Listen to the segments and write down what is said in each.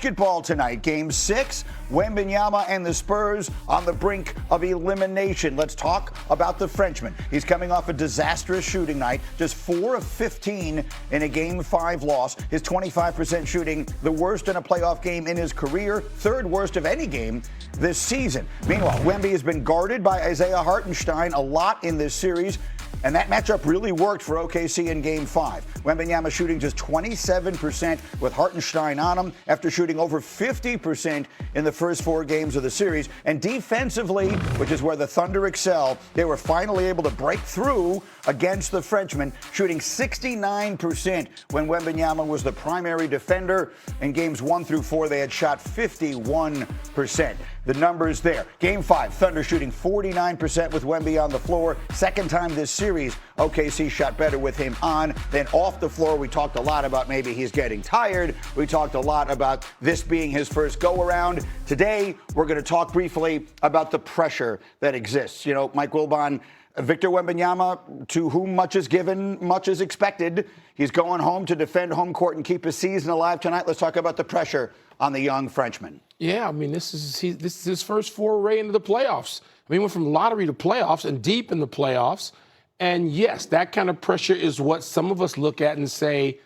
basketball tonight. Game 6, Wembanyama and the Spurs on the brink of elimination. Let's talk about the Frenchman. He's coming off a disastrous shooting night, just 4 of 15 in a Game 5 loss. His 25% shooting, the worst in a playoff game in his career, third worst of any game this season. Meanwhile, Wemby has been guarded by Isaiah Hartenstein a lot in this series, and that matchup really worked for OKC in Game 5. Wembanyama shooting just 27% with Hartenstein on him after shooting over 50% in the first 4 games of the series. And defensively, which is where the Thunder excel, they were finally able to break through against the Frenchman, shooting 69% when Wembanyama was the primary defender. In Games 1 through 4, they had shot 51%. The numbers there. Game 5, Thunder shooting 49% with Wemby on the floor. Second time this series, OKC shot better with him on than off the floor. We talked a lot about maybe he's getting tired. We talked a lot about this being his first go-around. Today, we're going to talk briefly about the pressure that exists. You know, Mike Wilbon, Victor Wembanyama, to whom much is given, much is expected. He's going home to defend home court and keep his season alive tonight. Let's talk about the pressure on the young Frenchman. Yeah, I mean, this is his first foray into the playoffs. I mean, he went from lottery to playoffs and deep in the playoffs. And yes, that kind of pressure is what some of us look at and say,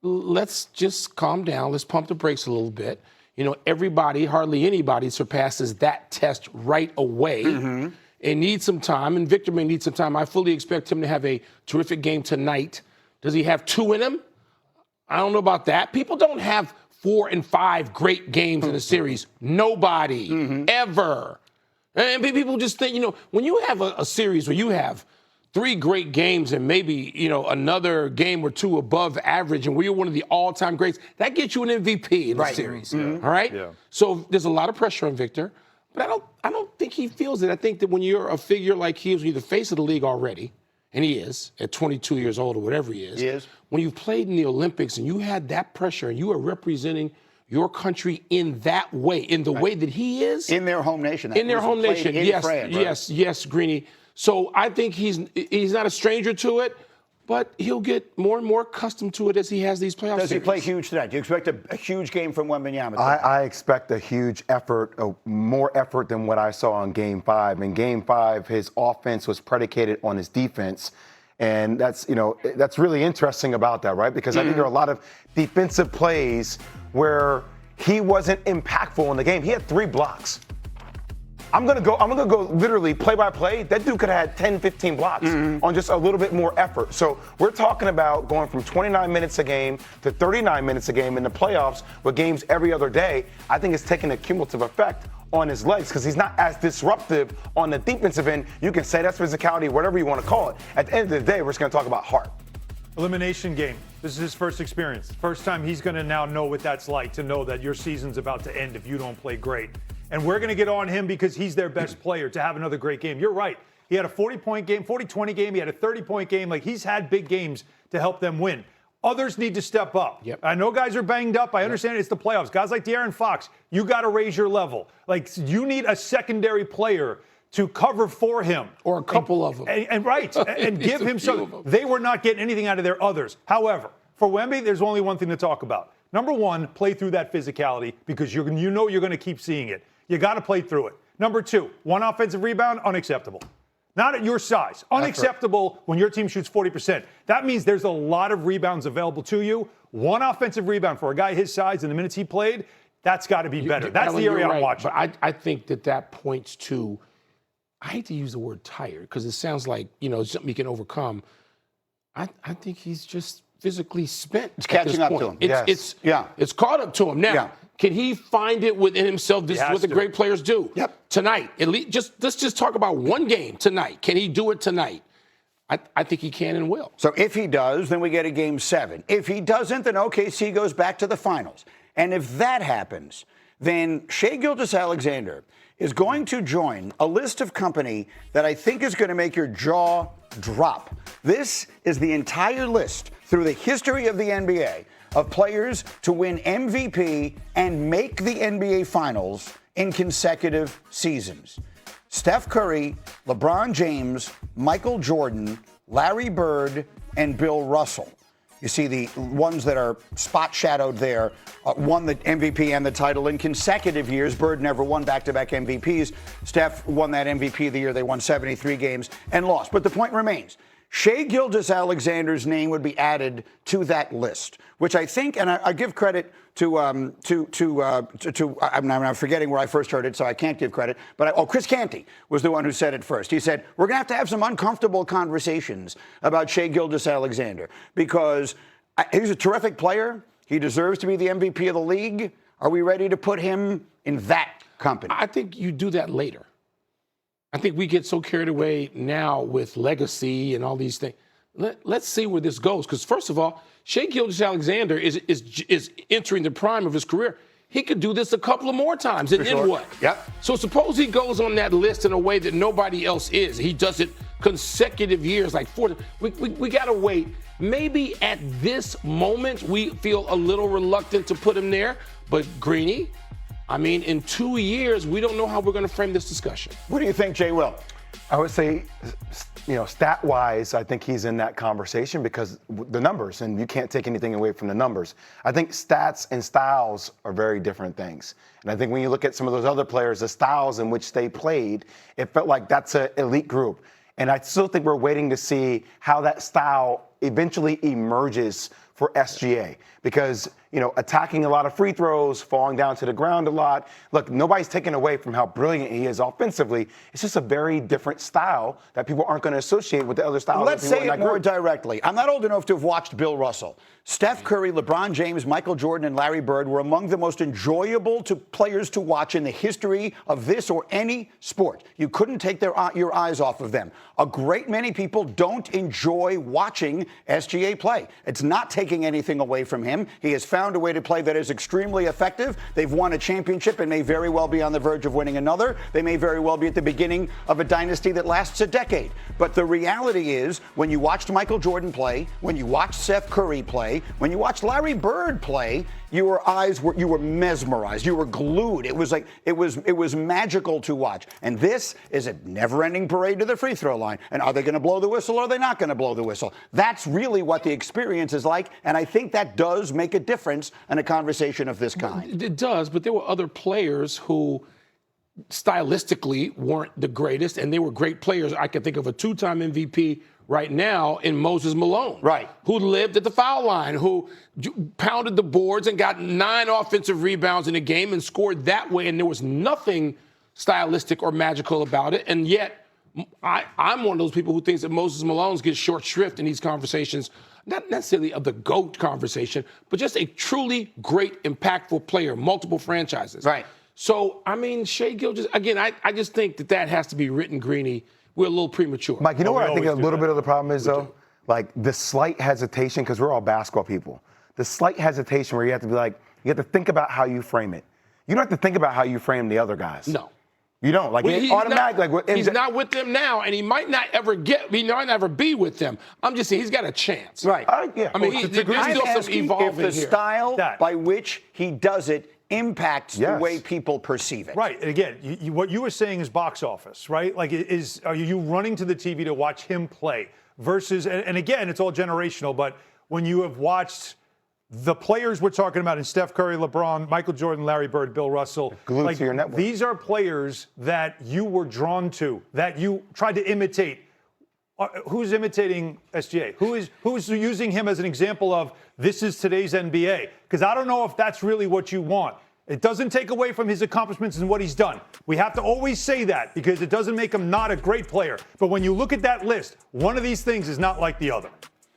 let's just calm down. Let's pump the brakes a little bit. You know, hardly anybody surpasses that test right away. Mm-hmm. And needs some time, and Victor may need some time. I fully expect him to have a terrific game tonight. Does he have 2 in him? I don't know about that. People don't have 4 and 5 great games in a series. Nobody, ever. And people just think, you know, when you have a series where you have 3 great games and maybe, you know, another game or 2 above average and where you're one of the all-time greats, that gets you an MVP in the series. Mm-hmm. All right? Yeah. So there's a lot of pressure on Victor. But I don't think he feels it. I think that when you're a figure like he is, when you're the face of the league already, and he is, at 22 years old or whatever he is, when you've played in the Olympics and you had that pressure and you are representing your country in that way, in the way that he is. In their home nation. In their home nation, yes, France, yes, Greeny. So I think he's not a stranger to it, but he'll get more and more accustomed to it as he has these playoff Does series. he play huge tonight? Do you expect a huge game from Wembanyama? I expect a huge effort, more effort than what I saw in Game 5. In Game 5, his offense was predicated on his defense. And that's really interesting about that, right? Because I think there are a lot of defensive plays where he wasn't impactful in the game. He had 3 blocks. I'm gonna go literally play by play. That dude could have had 10, 15 blocks on just a little bit more effort. So we're talking about going from 29 minutes a game to 39 minutes a game in the playoffs with games every other day. I think it's taking a cumulative effect on his legs because he's not as disruptive on the defensive end. You can say that's physicality, whatever you want to call it. At the end of the day, we're just gonna talk about heart. Elimination game. This is his first experience. First time he's going to now know what that's like, to know that your season's about to end if you don't play great. And we're going to get on him because he's their best player to have another great game. You're right. He had a 40-point game, 40-20 game. He had a 30-point game. Like, he's had big games to help them win. Others need to step up. Yep. I know guys are banged up. I understand it's the playoffs. Guys like De'Aaron Fox, you got to raise your level. Like, you need a secondary player to cover for him. Or a couple of them. And give him some. They were not getting anything out of their others. However, for Wemby, there's only one thing to talk about. Number 1, play through that physicality because you know you're going to keep seeing it. You got to play through it. Number 2, 1 offensive rebound, unacceptable. Not at your size. Unacceptable when your team shoots 40%. That means there's a lot of rebounds available to you. 1 offensive rebound for a guy his size in the minutes he played, that's got to be better. That's the area I'm watching. But I think that points to, I hate to use the word tired because it sounds like, you know, something you can overcome. I think he's just physically spent. It's catching up to him. It's caught up to him. Now, can he find it within himself? This is what the great players do. Yep. Tonight, at least, let's just talk about one game tonight. Can he do it tonight? I think he can and will. So if he does, then we get a Game 7. If he doesn't, then OKC goes back to the finals. And if that happens, then Shai Gilgeous-Alexander is going to join a list of company that I think is going to make your jaw drop. This is the entire list through the history of the NBA of players to win MVP and make the NBA Finals in consecutive seasons. Steph Curry, LeBron James, Michael Jordan, Larry Bird, and Bill Russell. You see the ones that are spot shadowed there won the MVP and the title in consecutive years. Bird never won back-to-back MVPs. Steph won that MVP the year they won 73 games and lost. But the point remains. Shai Gilgeous-Alexander's name would be added to that list, which I think, and I give credit to I'm forgetting where I first heard it, so I can't give credit. But Chris Canty was the one who said it first. He said, we're going to have some uncomfortable conversations about Shai Gilgeous-Alexander because he's a terrific player. He deserves to be the MVP of the league. Are we ready to put him in that company? I think you do that later. I think we get so carried away now with legacy and all these things. Let's see where this goes. Because first of all, Shai Gilgeous-Alexander is entering the prime of his career. He could do this a couple of more times. And then what? Yep. So suppose he goes on that list in a way that nobody else is. He does it consecutive years, like 4. We got to wait. Maybe at this moment we feel a little reluctant to put him there. But Greeny, I mean, in 2 years, we don't know how we're going to frame this discussion. What do you think, Jay Will? I would say, stat-wise, I think he's in that conversation because the numbers, and you can't take anything away from the numbers. I think stats and styles are very different things. And I think when you look at some of those other players, the styles in which they played, it felt like that's an elite group. And I still think we're waiting to see how that style eventually emerges for SGA because, attacking a lot of free throws, falling down to the ground a lot. Look, nobody's taken away from how brilliant he is offensively. It's just a very different style that people aren't going to associate with the other styles. Let's say it more directly. I'm not old enough to have watched Bill Russell. Steph Curry, LeBron James, Michael Jordan, and Larry Bird were among the most enjoyable players to watch in the history of this or any sport. You couldn't take your eyes off of them. A great many people don't enjoy watching SGA play. It's not taking anything away from him. He has found a way to play that is extremely effective. They've won a championship and may very well be on the verge of winning another. They may very well be at the beginning of a dynasty that lasts a decade. But the reality is, when you watched Michael Jordan play, when you watched Steph Curry play, when you watched Larry Bird play, you were mesmerized. You were glued. It was magical to watch. And this is a never-ending parade to the free throw line. And are they going to blow the whistle or are they not going to blow the whistle? That's really what the experience is like. And I think that does make a difference in a conversation of this kind. It does, but there were other players who stylistically weren't the greatest, and they were great players. I can think of a 2-time MVP right now in Moses Malone, right, who lived at the foul line, who pounded the boards and got 9 offensive rebounds in a game and scored that way, and there was nothing stylistic or magical about it. And yet, I'm one of those people who thinks that Moses Malone gets short shrift in these conversations, not necessarily of the GOAT conversation, but just a truly great, impactful player, multiple franchises. Right. So, I mean, Shai Gilgeous, again, I just think that has to be written, Greeny. We're a little premature. Mike, you know what I think a little bit of the problem is, though? Like the slight hesitation, because we're all basketball people. The slight hesitation where you have to be like, you have to think about how you frame it. You don't have to think about how you frame the other guys. No. You don't. Like, he's automatically. He's not with them now, and he might not ever be with them. I'm just saying he's got a chance. Right. Yeah. I mean, there's still some evolving if the style by which he does it impacts the way people perceive it. Right. And again, what you were saying is box office, right? Like, are you running to the TV to watch him play versus, and again, it's all generational, but when you have watched the players we're talking about in Steph Curry, LeBron, Michael Jordan, Larry Bird, Bill Russell, glued to your network. These are players that you were drawn to, that you tried to imitate. Who's imitating SGA? Who's using him as an example of this is today's NBA? Because I don't know if that's really what you want. It doesn't take away from his accomplishments and what he's done. We have to always say that because it doesn't make him not a great player. But when you look at that list, one of these things is not like the other.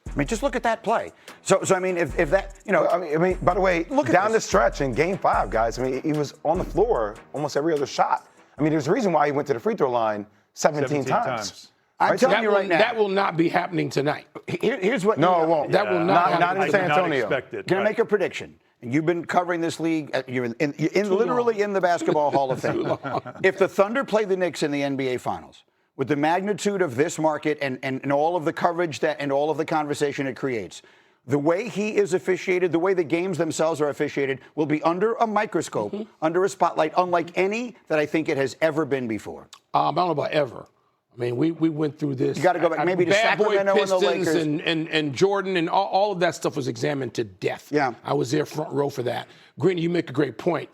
I mean, just look at that play. So I mean, if that, I mean, by the way, look down the stretch in Game 5, guys. I mean, he was on the floor almost every other shot. I mean, there's a reason why he went to the free throw line 17 times. I'm telling you right now. That will not be happening tonight. Here's what. No, it won't. That will not in San Antonio. Can I make a prediction? And you've been covering this league. You're literally in the Basketball Hall of Fame. If the Thunder play the Knicks in the NBA Finals, with the magnitude of this market and all of the coverage and all of the conversation it creates, the way he is officiated, the way the games themselves are officiated, will be under a microscope, under a spotlight, unlike any that I think it has ever been before. I don't know about ever. I mean, we went through this. You got to go back maybe to Bad Boy Sacramento and the Pistons Lakers. and Jordan and all of that stuff was examined to death. Yeah. I was there front row for that. Green, you make a great point.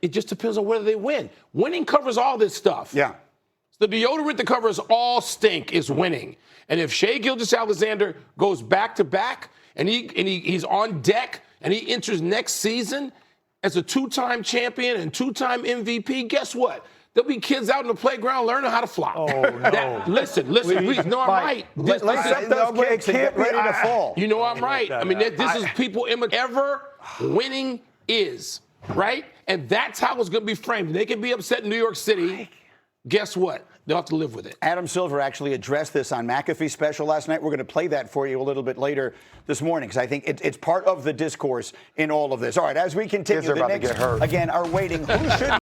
It just depends on whether they win. Winning covers all this stuff. Yeah. The deodorant that covers all stink is winning. And if Shai Gilgeous-Alexander goes back-to-back and he's on deck and he enters next season as a two-time champion and two-time MVP, guess what? There'll be kids out in the playground learning how to fly. Oh, no. Listen, please. No, I'm right. Let's set those kids and get ready to fall. You know I'm right. I mean, this is people ever winning is, right? And that's how it's going to be framed. They can be upset in New York City. Guess what? They'll have to live with it. Adam Silver actually addressed this on McAfee's special last night. We're going to play that for you a little bit later this morning because I think it's part of the discourse in all of this. All right, as we continue, Kids are the about to Knicks, get hurt. again, are waiting. Who should